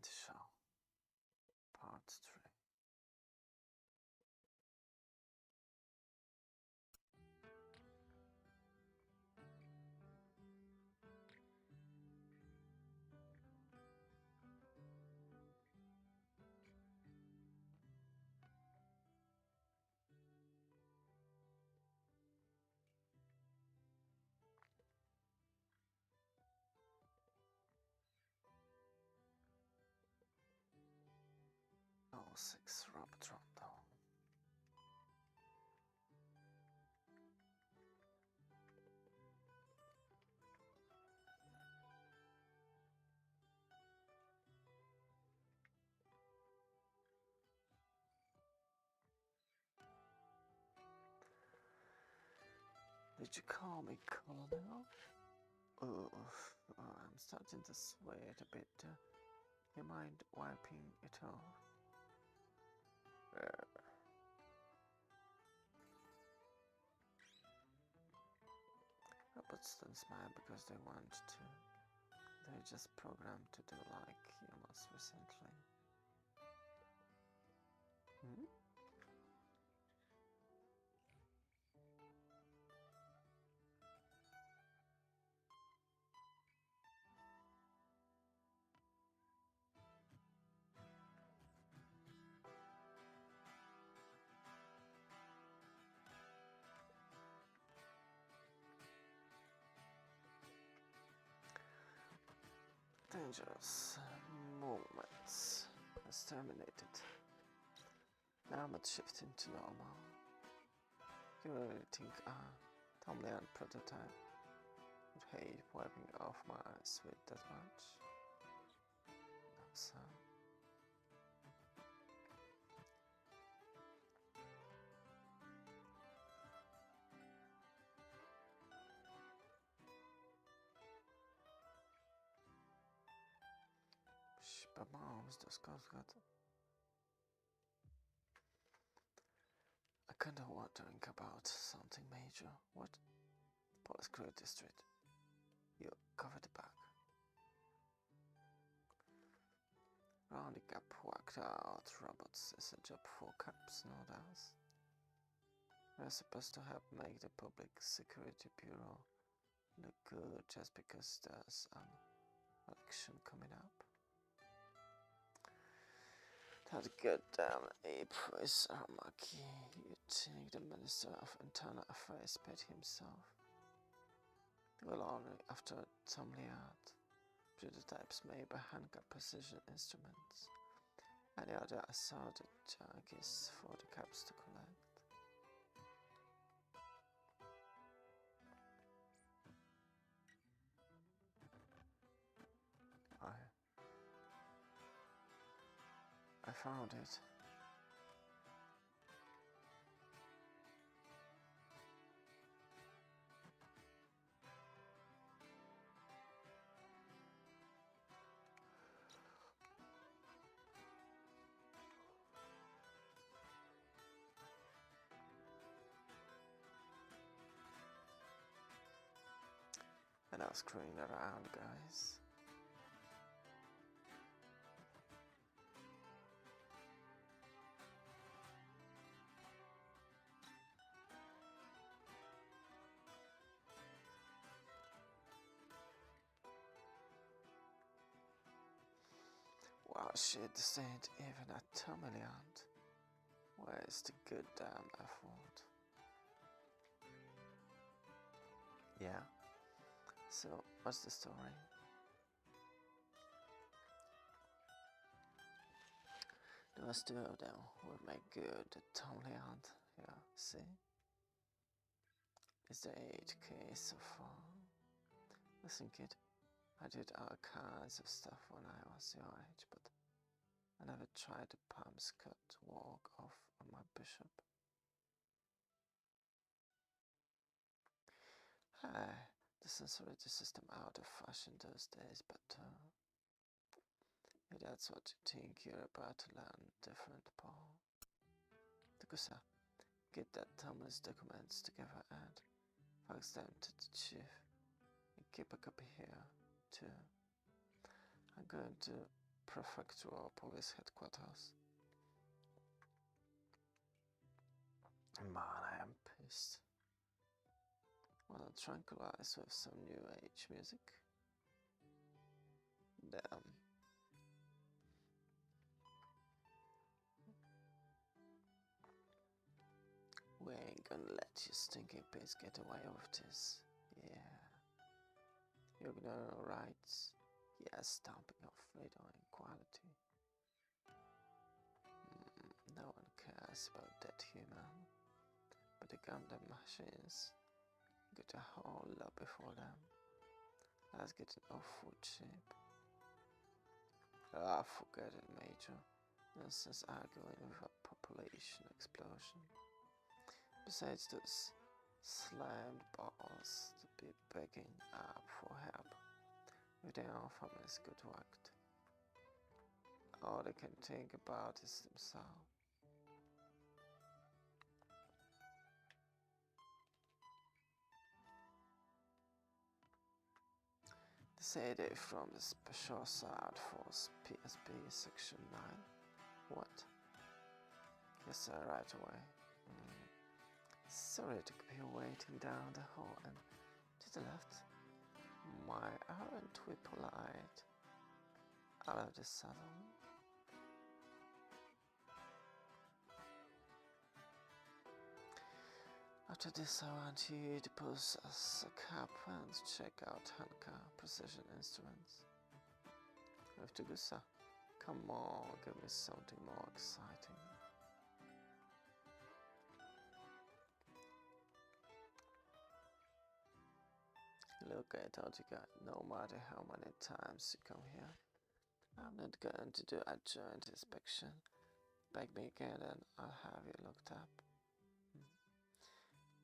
Reality Show, Part 3. Oh, 6 Robert Rondo. Did you call me Colonel? Oh, I'm starting to sweat a bit. You mind wiping it off? Robots don't smile because they want to. They're just programmed to do like humans recently. Hmm? Dangerous movements has terminated. Now I'm shifting to normal. You really think Tom Leon prototype would hate wiping off my sweat that much? No, sir. But moms, those guys got. I kinda wondering about something major. What? Police Crew District. You cover the back. Rounding up whacked out robots is a job for cops, no doubt. We're supposed to help make the Public Security Bureau look good just because there's an election coming up. That goddamn ape is Armaki. You'd think the Minister of Internal Affairs paid himself. Well, only after Tom Leard. Prototypes made by handgun precision instruments. Any other assorted junk is for the cops to collect. I found it. And I was screwing around, guys. Wow, shit, this ain't even a Tomeliant. Where's the goddamn effort? Yeah. So, what's the story? Those two of them will make good the Tomeliant. Yeah, see? It's the 8K so far. Listen, kid, I did all kinds of stuff when I was your age, but I never tried the palms cut walk off on my bishop. Hey, the sensority system out of fashion those days, but if that's what you think you're about to learn different, Paul. Takusa, get that Thomas documents together and fax them to the chief. And keep a copy here, too. I'm going to prefectural police headquarters. Man, I am pissed. Wanna tranquilize with some new age music? Damn. We ain't gonna let you stinking pigs get away with this. Yeah. You ignore our rights. Yeah, stomping of freedom and equality. No one cares about that human. But the goddamn machines got a whole lot before them. Let's get an awful cheap. Ah, forget it, Major. Nonsense arguing with a population explosion. Besides those slammed balls to be begging up for help with their own family's good worked. All they can think about is themselves. They say they're from the Special Side Force PSB Section 9. What? Yes, sir, right away. Sorry to keep you waiting down the hall and to the left. My aren't we polite? Out of the saddle. After this, I want you to pose as a cap and check out Hanka Precision Instruments. With the Gusa. Come on, give me something more exciting. Look, I told you guys, no matter how many times you come here, I'm not going to do a joint inspection. Beg me again and I'll have you looked up.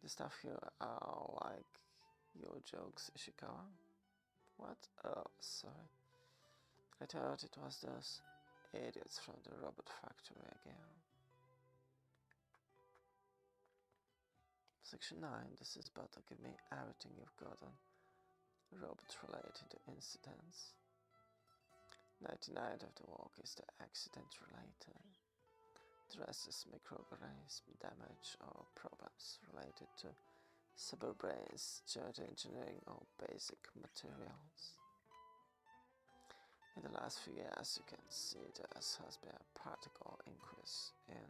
The stuff here are like your jokes, Ishikawa. What? Oh, sorry. I thought it was those idiots from the robot factory again. Section 9, this is about to give me everything you've got on robot-related incidents. 99 of the work is the accident-related. The rest is microorganism damage or problems related to cyberbrains, geoengineering or basic materials. In the last few years, you can see there has been a particle increase in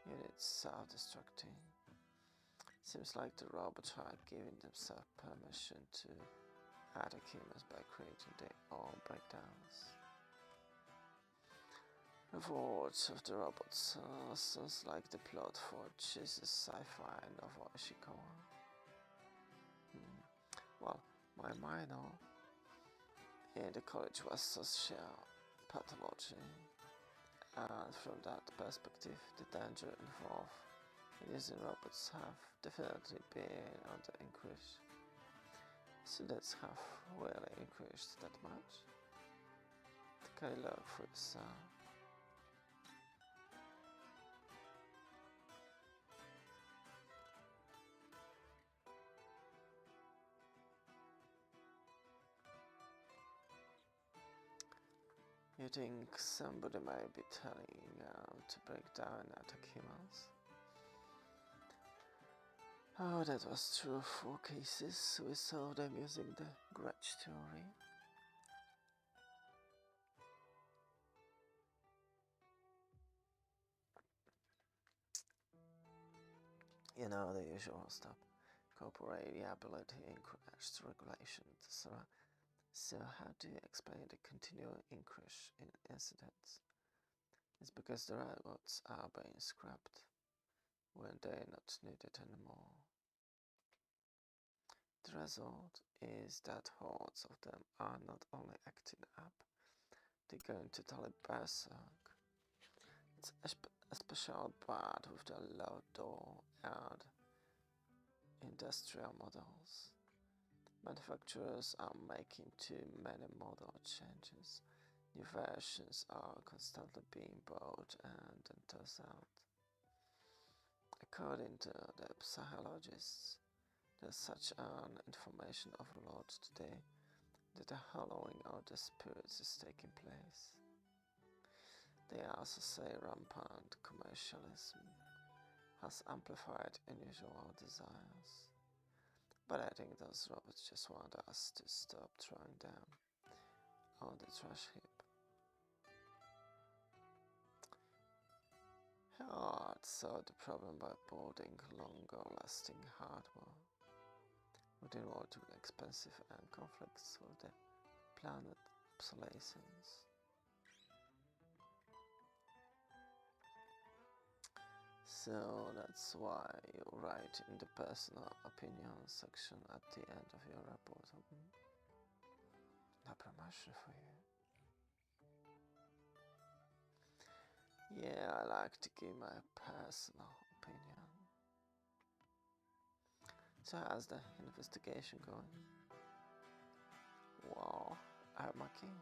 units self-destructing. Seems like the robots are giving themselves permission to attack humans by creating their own breakdowns. The words of the robots sounds like the plot for Jesus sci-fi novel Ishikawa. Well, my minor in the college was social pathology, and from that perspective, the danger involved in using robots have definitely been on the increase. Students have really increased that much. Can you look for yourself? You think somebody might be telling to break down attack humans? Oh, that was true for cases. We saw them using the grudge theory. You know, the usual stuff. Corporate liability, increased regulation, etc. So how do you explain the continual increase in incidents? It's because the robots are being scrapped when they're not needed anymore. The result is that hordes of them are not only acting up, they're going totally berserk. It's especially bad with the low door and industrial models. Manufacturers are making too many model changes. New versions are constantly being bought and then tossed out. According to the psychologists, there's such an information overload today that the hollowing of the spirits is taking place. They also say rampant commercialism has amplified unusual desires. But I think those robots just want us to stop throwing them on the trash heap. Howard solved the problem by building longer-lasting hardware. We didn't want to be expensive and conflicts with the planet obsolescence. So that's why you write in the personal opinion section at the end of your report. No promotion for you. Yeah, I like to give my personal opinion. So how's the investigation going? Wow, Armaki.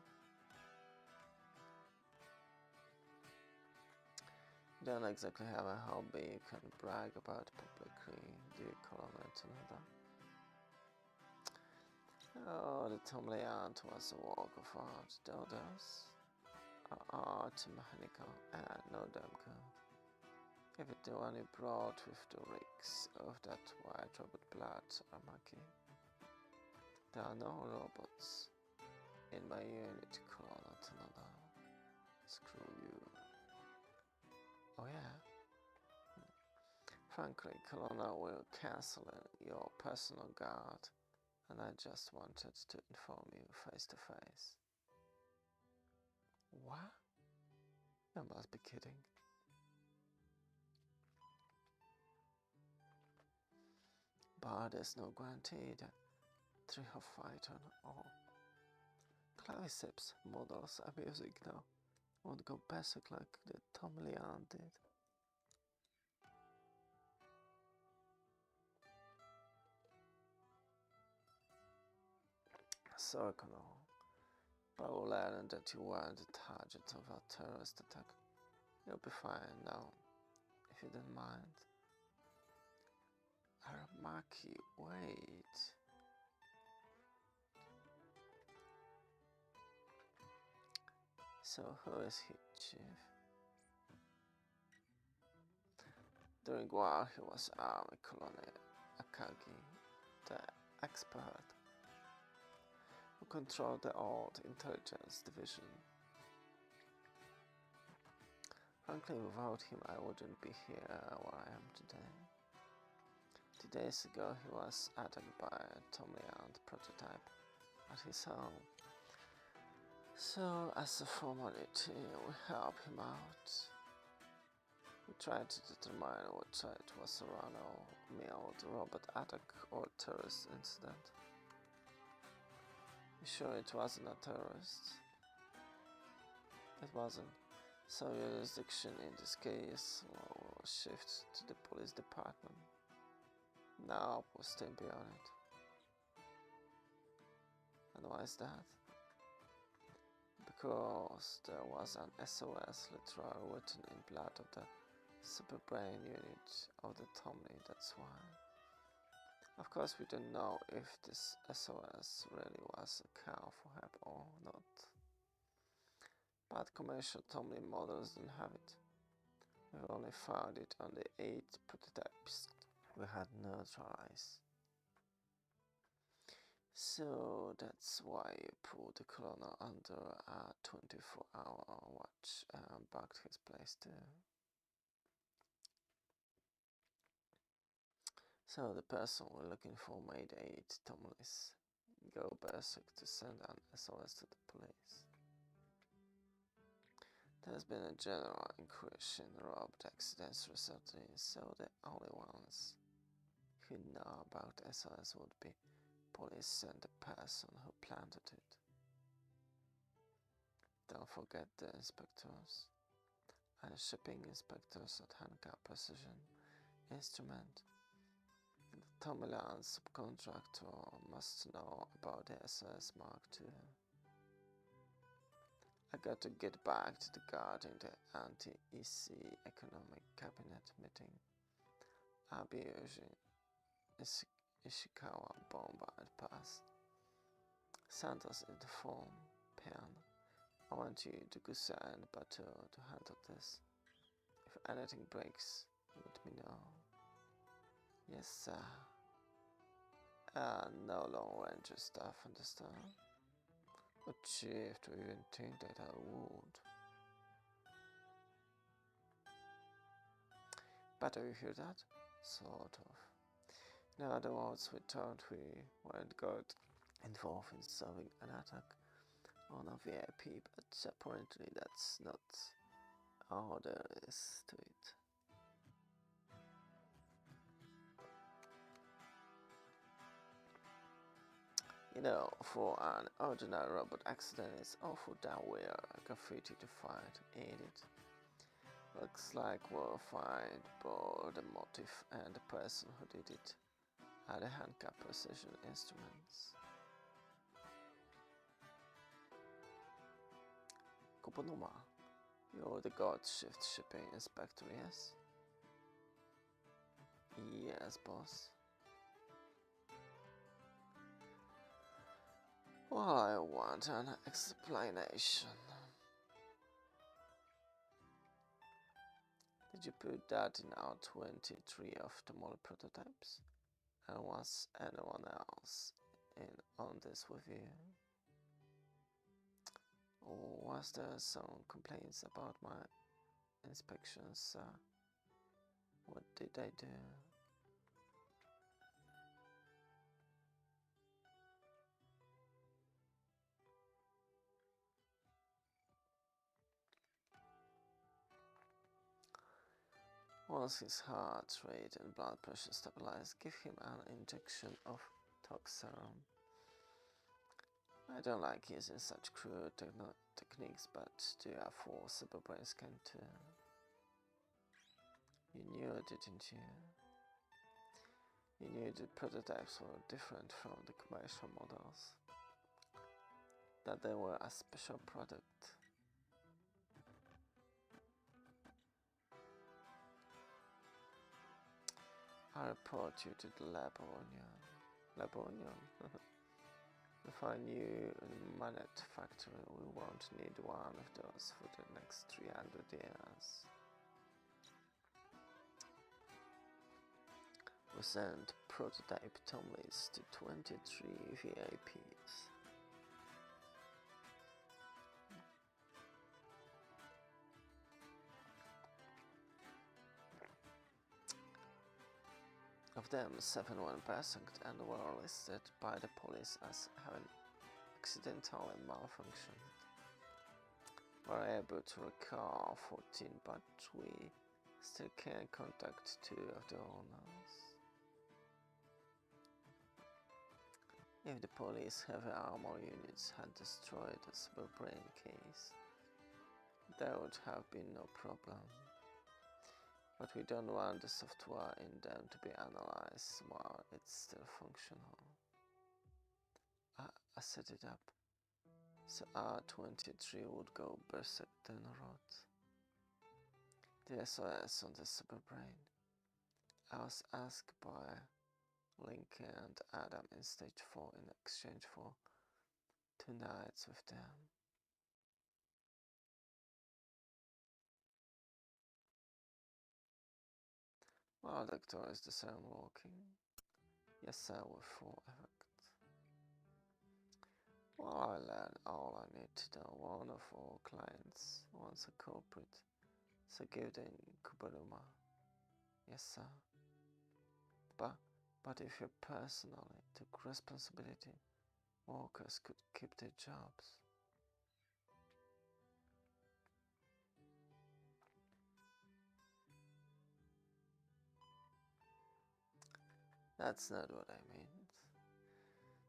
You don't exactly have a hobby you can brag about publicly, do you, Colonel Tanada? Oh, the Tomley Aunt was a work of art, Dodos. Art mechanical and no damn good. If it the one you brought with the reeks of that white robot blood, Armaki. There are no robots in my unit, Colonel Tanada. Screw you. Oh yeah? Frankly, Colonel will cancel your personal guard, and I just wanted to inform you face to face. What? You must be kidding. But there's no guarantee that Trichophyton or Claviceps models I'm using now won't go basic like the Tomlian did. Sorry, Colonel, but I will learn that you weren't the target of a terrorist attack. You'll be fine now, if you don't mind. Aramaki, wait. So who is he, Chief? During war he was Army Colonel Akagi, the expert who controlled the old intelligence division. Frankly, without him I wouldn't be here where I am today. 2 days ago he was attacked by a Tomlian prototype at his home. So, as a formality, we help him out. We tried to determine whether it was a run-of-the-mill robot attack or terrorist incident. You sure it wasn't a terrorist? It wasn't. So your jurisdiction in this case will shift to the police department. Now we'll stay beyond it. And why is that? Because there was an SOS literally written in blood of the superbrain unit of the Tommy, that's why. Of course we don't know if this SOS really was a call for help or not. But commercial Tommy models don't have it. We've only found it on the 8 prototypes we had neutralized. So that's why you put the Colonel under a 24-hour watch and bugged his place too. So the person we're looking for made 8 Tomlins go berserk to send an SOS to the police. There's been a general increase in robbed accidents recently, so the only ones who know about SOS would be police and the person who planted it. Don't forget the inspectors and shipping inspectors at Hanka Precision Instrument. The Tomilan subcontractor must know about the SOS Mark II. I got to get back to the guard in the anti-EC economic cabinet meeting. Abiyoshi Ishikawa bomb had passed. Santos in the form pen I want you, Degussa and Bato, to handle this. If anything breaks, let me know. Yes, sir. No long range stuff, understand? But Chief, do you even think that I would? Bato, you hear that? Sort of. In other words, we thought we weren't got involved in solving an attack on a VIP, but apparently that's not all there is to it. You know, for an ordinary robot accident, it's awful that we're graffiti to find, ain't it? Looks like we'll find both the motive and the person who did it at the handicap precision instruments. Koponuma, you're the God Shift Shipping Inspector, yes? Yes, boss. Well, I want an explanation. Did you put that in our 23 ophthalmology prototypes? And was anyone else in on this with you? Or was there some complaints about my inspections? What did I do? Once his heart rate and blood pressure stabilize, give him an injection of toxarum. I don't like using such crude techniques, but do you have full super brain scan too? You knew it, didn't you? You knew the prototypes were different from the commercial models, that they were a special product. I report you to the Laboronion. Laboronion? If I knew a Manet factory, we won't need one of those for the next 300 years. We sent prototype Tomleys to 23 VIPs. Of them, 7 were present and were listed by the police as having accidentally malfunctioned. We were able to recall 14, but we still can't contact 2 of the owners. If the police heavy armor units had destroyed the Superbrain case, there would have been no problem. But we don't want the software in them to be analyzed while it's still functional. I set it up so R23 would go berserk then rot. The SOS on the Superbrain. I was asked by Lincoln and Adam in stage 4 in exchange for 2 nights with them. Well, Doctor, is the sound working? Yes, sir, with full effect. Well, I learned all I need to know. One of our clients wants a culprit, so give them Kubaruma. Yes, sir. But if you personally took responsibility, workers could keep their jobs. That's not what I mean.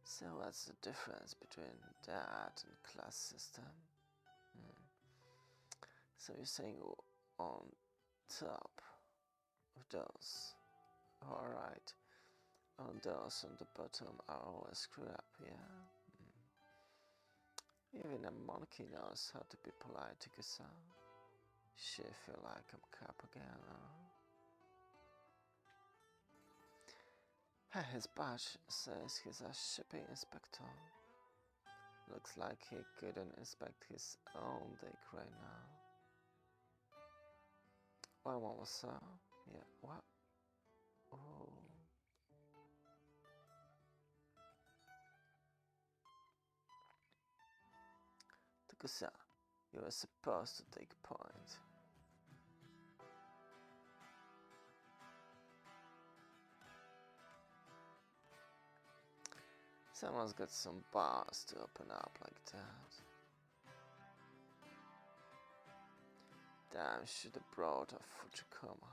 So what's the difference between that and class system? So you're saying on top of those, alright, on those on the bottom are always screwed up, yeah? Even a monkey knows how to be polite to Gusa. She feel like I'm cap again, His badge says he's a shipping inspector. Looks like he couldn't inspect his own deck right now. Well, what was that? Yeah, what? Oh. Tokusa, you were supposed to take a point. Someone's got some bars to open up like that. Damn, should have brought a Fujikuma.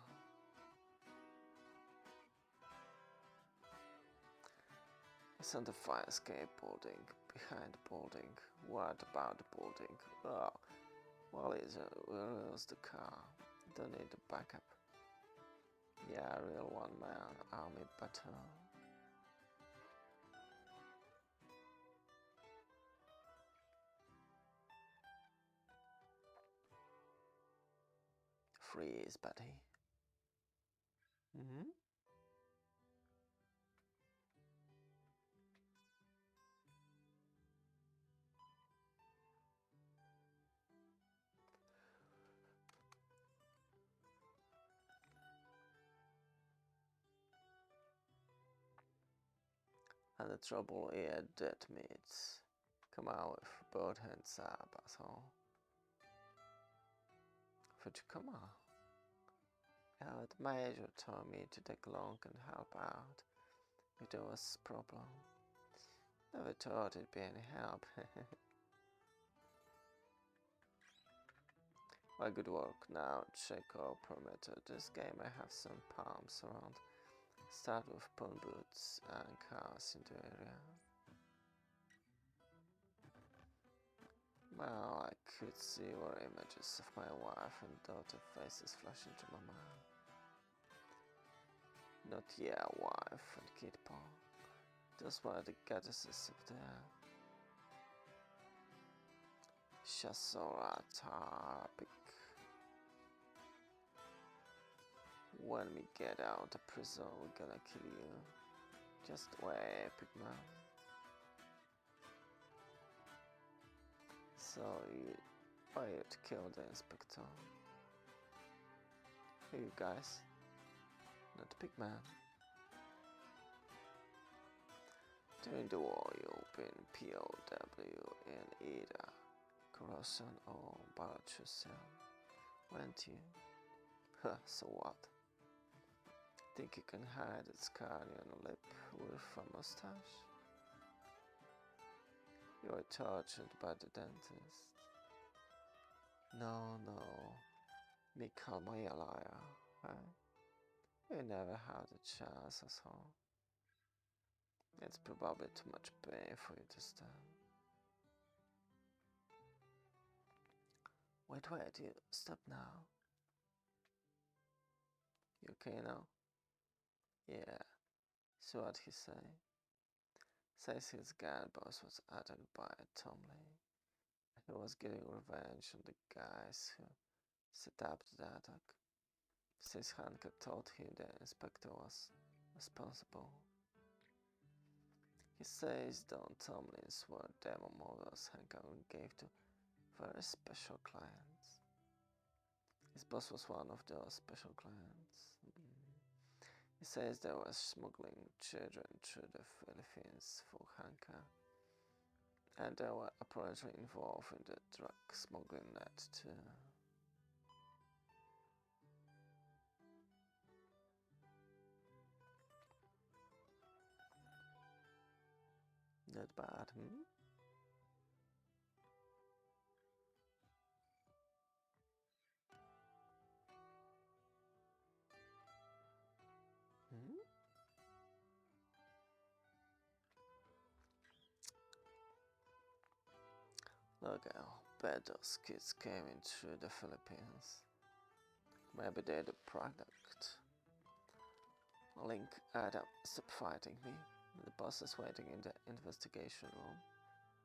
He's on the fire escape building, behind the building. What about the building? Oh, where is the car? Don't need the backup. Yeah, real one-man army battle. Freeze, buddy. Mm-hmm. And the trouble here that meets. Come out with both hands up, asshole. Fujikuma. Yeah, the major told me to take along and help out if there was a problem. Never thought it'd be any help. Well, good work. Now check our perimeter. This game I have some palms around. Start with pawn boots and cars in the area. Well, I could see where images of my wife and daughter faces flash into my mind. Not yeah, wife and kid paw. Those were the goddesses up there. Shasora Tarpik. When we get out of prison, we're gonna kill you. Just wait, Pigman. So you fired to kill the inspector. Hey, you guys. Not Pigman. During the war, you've been POW in either Coruscant or Balchusen, weren't you? Huh, so what? Think you can hide a scar on your lip with a mustache? You were tortured by the dentist. No, me call me a liar, right? You never had a chance, asshole. It's probably too much pain for you to stand. Wait, you stop now. You okay now? Yeah, so what he say? Says his gang boss was attacked by Tomley. He was getting revenge on the guys who set up the attack. Says Hanka told him the inspector was responsible. He says Don Tomlins were demo models Hanka gave to very special clients. His boss was one of those special clients. He says they were smuggling children through the Philippines for Hanka, and they were apparently involved in the drug smuggling net too. Not bad, hmm? Hmm? Look how bad those kids came in through the Philippines. Maybe they're the product. Link, Adam, stop fighting me. The boss is waiting in the investigation room.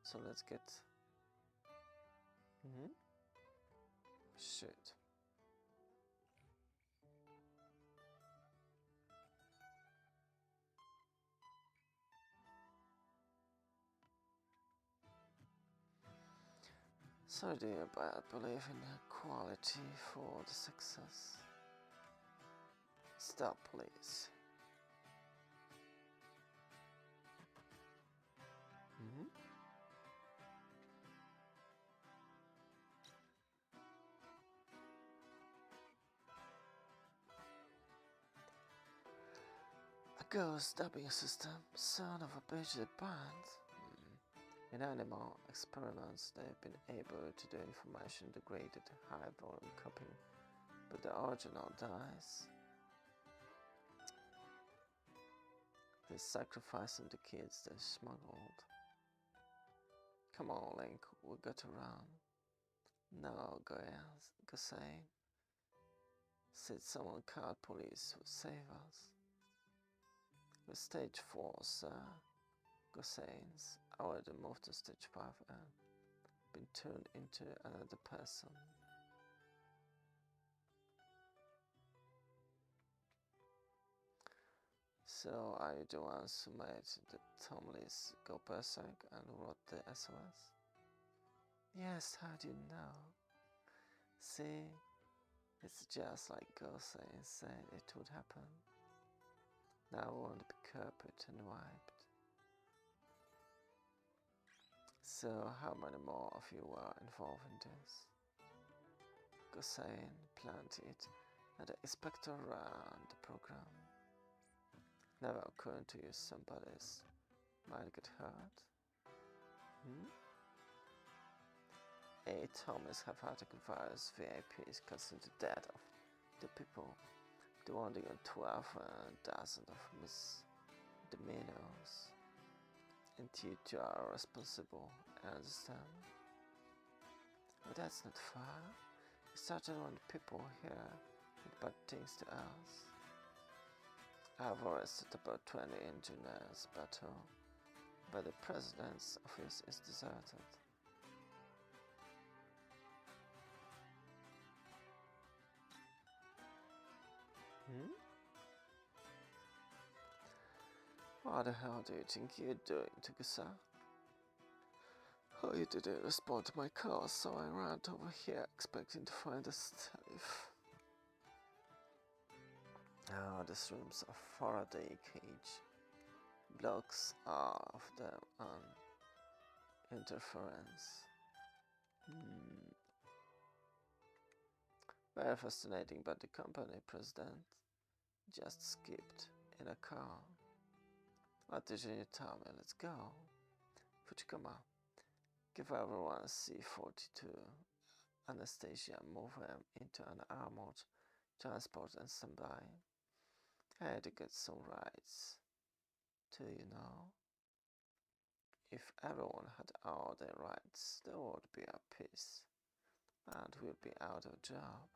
So let's get... Shit. So dear, but I believe in equality for the success. Stop, please. Hmm? A ghost stabbing system, son of a bitch that binds. In animal experiments, they've been able to do information degraded high volume copying, but the original dies. They sacrificing the kids they smuggled. Come on, Link, we got to run. No, Gosane. Said someone called police would save us. With stage 4, sir. Gosane's already moved to stage 5 and been turned into another person. So are you the ones who made the Tomleys go berserk and wrote the SOS? Yes, how do you know? See, it's just like Gosane said it would happen. Now I want to be curbed and wiped. So how many more of you were involved in this? Gosane planted and the inspector ran the program. Never occurred to you somebody's might get hurt? Hey, Thomas have had to confess VIPs causing the death of the people. The 112 dozens of misdemeanors. And you two are responsible, I understand. But that's not fair. You started when people here did bad things to us. I've arrested about 20 engineers, but the president's office is deserted. What the hell do you think you're doing, Tugusa? Oh, you didn't respond to my call, so I ran over here expecting to find a safe. Oh, this room's a Faraday cage. Blocks of them on interference. Very fascinating, but the company president just skipped in a car. What did you tell me? Let's go. Fujikama, give everyone a C-42. Anastasia, move him into an armored transport and stand by. I had to get some rights. Do you know? If everyone had all their rights, there would be a peace, and we'd be out of job.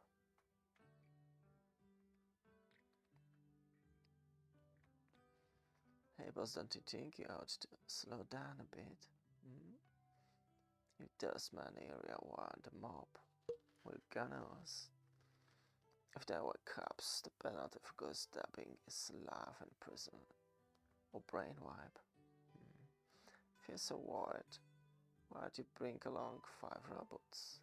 Hey boss, don't you think you ought to slow down a bit? If there's man area where the mob will gun us. If there were cops, the penalty for ghost stabbing is life in prison or brain wipe. If you're so worried, why'd you bring along 5 robots?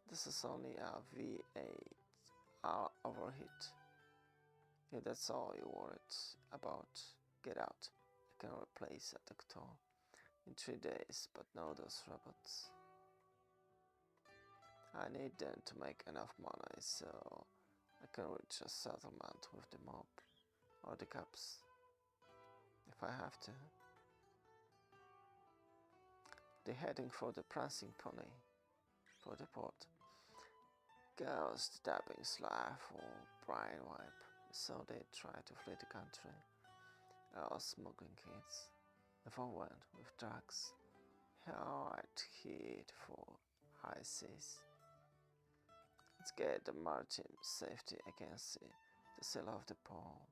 This is only a V8 overheat. Yeah, that's all you worried about. Get out. I can replace a doctor in 3 days, but no those robots. I need them to make enough money so I can reach a settlement with the mob or the cops if I have to. They're heading for the prancing pony for the port. Ghost stabbing life or brain wipe, so they try to flee the country. Or smuggling kids. Overwhelmed with drugs. Hard hit for ISIS. Let's get the maritime safety against the sail of the port.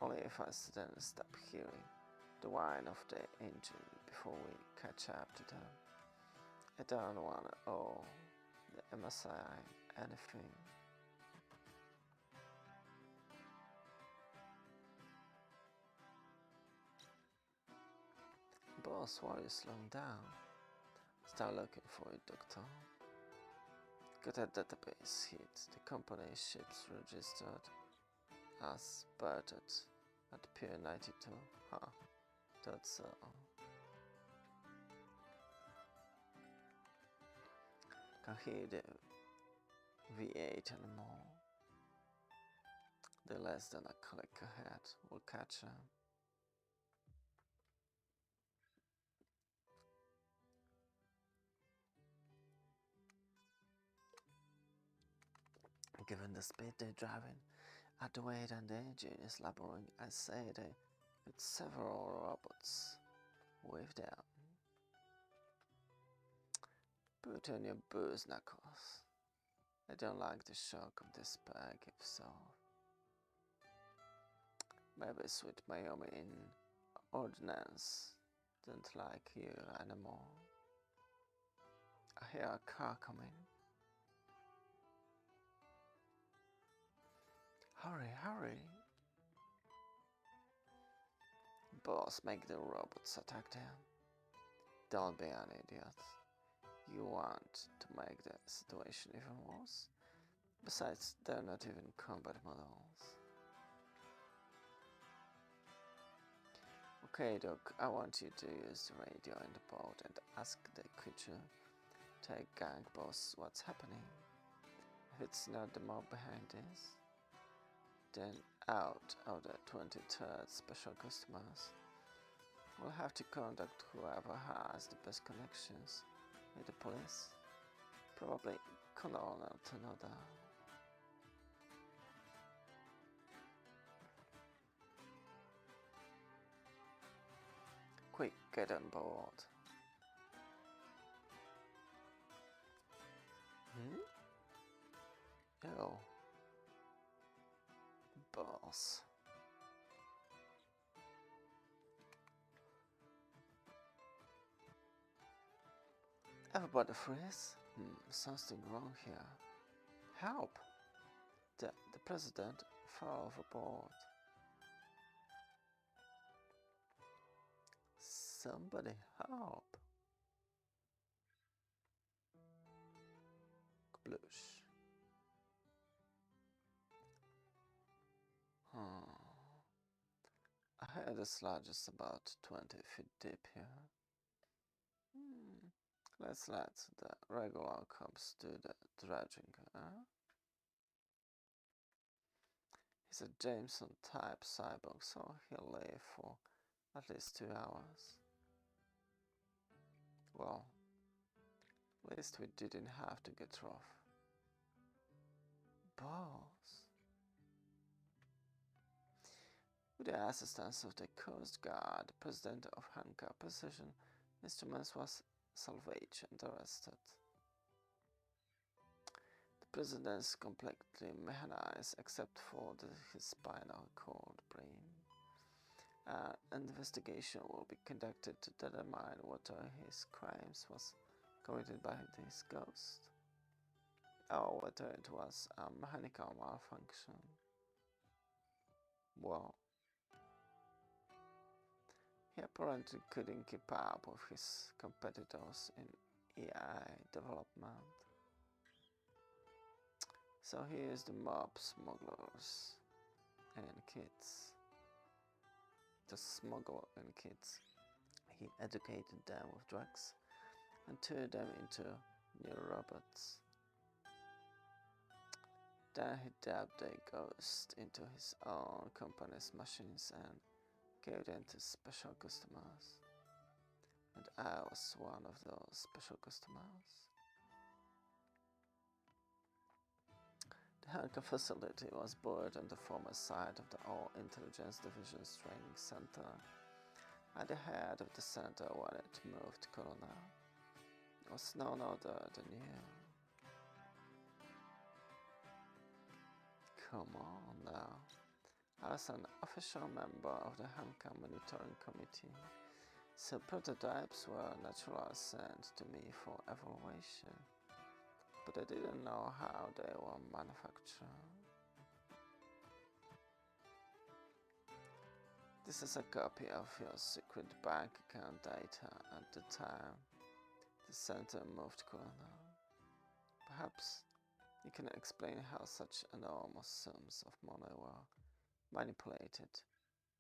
Only if I suddenly stop hearing the whine of the engine before we catch up to them. I don't want to owe the MSI anything. boss, why are you slowing down? Start looking for it, Doctor. Get a database hit. The company ships registered as Bertet at Pier 92. Huh. That's Can't hear the V8 anymore. The less than a click ahead will catch him. Given the speed they're driving, at the weight and the engine is laboring, I say they with several robots with them. Put on your booze, Knuckles. I don't like the shock of this bag, if so. Maybe Sweet Miami in Ordnance don't like you anymore. I hear a car coming. Hurry, hurry! Boss, make the robots attack them. Don't be an idiot. You want to make the situation even worse? Besides, they're not even combat models. Okay, Doc, I want you to use the radio in the boat and ask the creature, take gang boss, what's happening. If it's not the mob behind this, then out of the 23rd special customers, we'll have to contact whoever has the best connections with the police. Probably Colonel Tanoda. Quick, get on board. Oh. Boss. Everybody freeze? Something wrong here. Help! The president fell overboard. Somebody help! Kabloosh. I heard the sludge is about 20 feet deep here. Let's let the regular cops do the dredging, huh? He's a Jameson type cyborg, so he'll live for at least 2 hours. Well, at least we didn't have to get rough. Boss. With the assistance of the Coast Guard, the president of Hanka Precision Instruments was salvaged and arrested. The president is completely mechanized except for his spinal cord brain. An investigation will be conducted to determine whether his crimes was committed by his ghost or whether it was a mechanical malfunction. Well, he apparently couldn't keep up with his competitors in AI development. So he used the mob smugglers and kids. To smuggle in kids. He educated them with drugs and turned them into new robots. Then he dubbed the ghost into his own company's machines and gave them to special customers. And I was one of those special customers. The Hanka facility was built on the former site of the All Intelligence Division's training center. At the head of the center when it moved to Corona was none other than you. Come on now. I was an official member of the Hanka Monitoring Committee, so prototypes were naturally sent to me for evaluation, but I didn't know how they were manufactured. This is a copy of your secret bank account data at the time the center moved Colonel. Perhaps you can explain how such enormous sums of money were manipulated,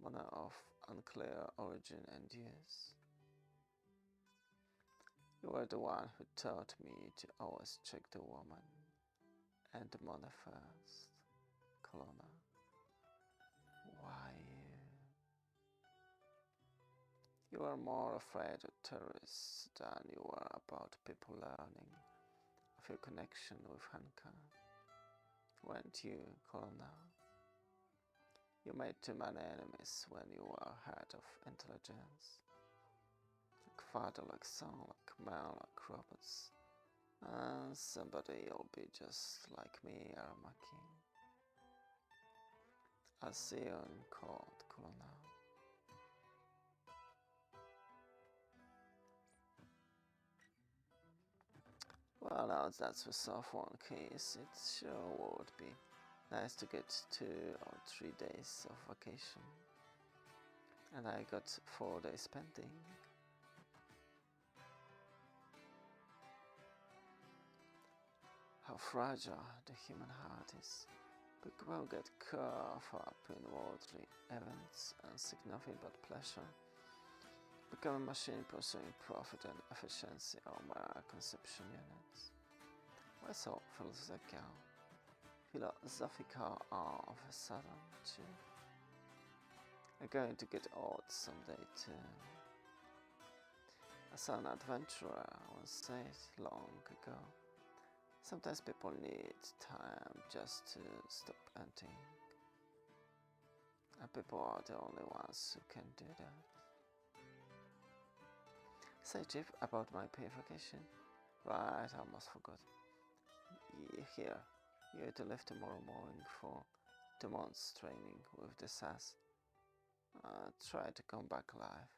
money of unclear origin and use. You were the one who taught me to always check the woman and the money first, Colonel. Why you? You were more afraid of terrorists than you were about people learning of your connection with Hanka. Weren't you, Colonel? You made too many enemies when you were head of intelligence. Like father, like son, like man, like robots. And someday you'll be just like me, Aramaki. I'll see you in court, Colonel. Well, now that's resolved one case, it sure would be nice to get 2 or 3 days of vacation. And I got 4 days pending. How fragile the human heart is. People get caught up in worldly events and seek nothing but pleasure. Become a machine pursuing profit and efficiency or mere conception units. Why so philosophical all of a sudden, too? I'm going to get old someday, too. I saw an adventurer once said long ago, sometimes people need time just to stop hunting. And people are the only ones who can do that. Say, Chip, about my pay vacation? Right, I almost forgot. Here, you're to leave tomorrow morning for 2 months training with the SAS. Try to come back alive.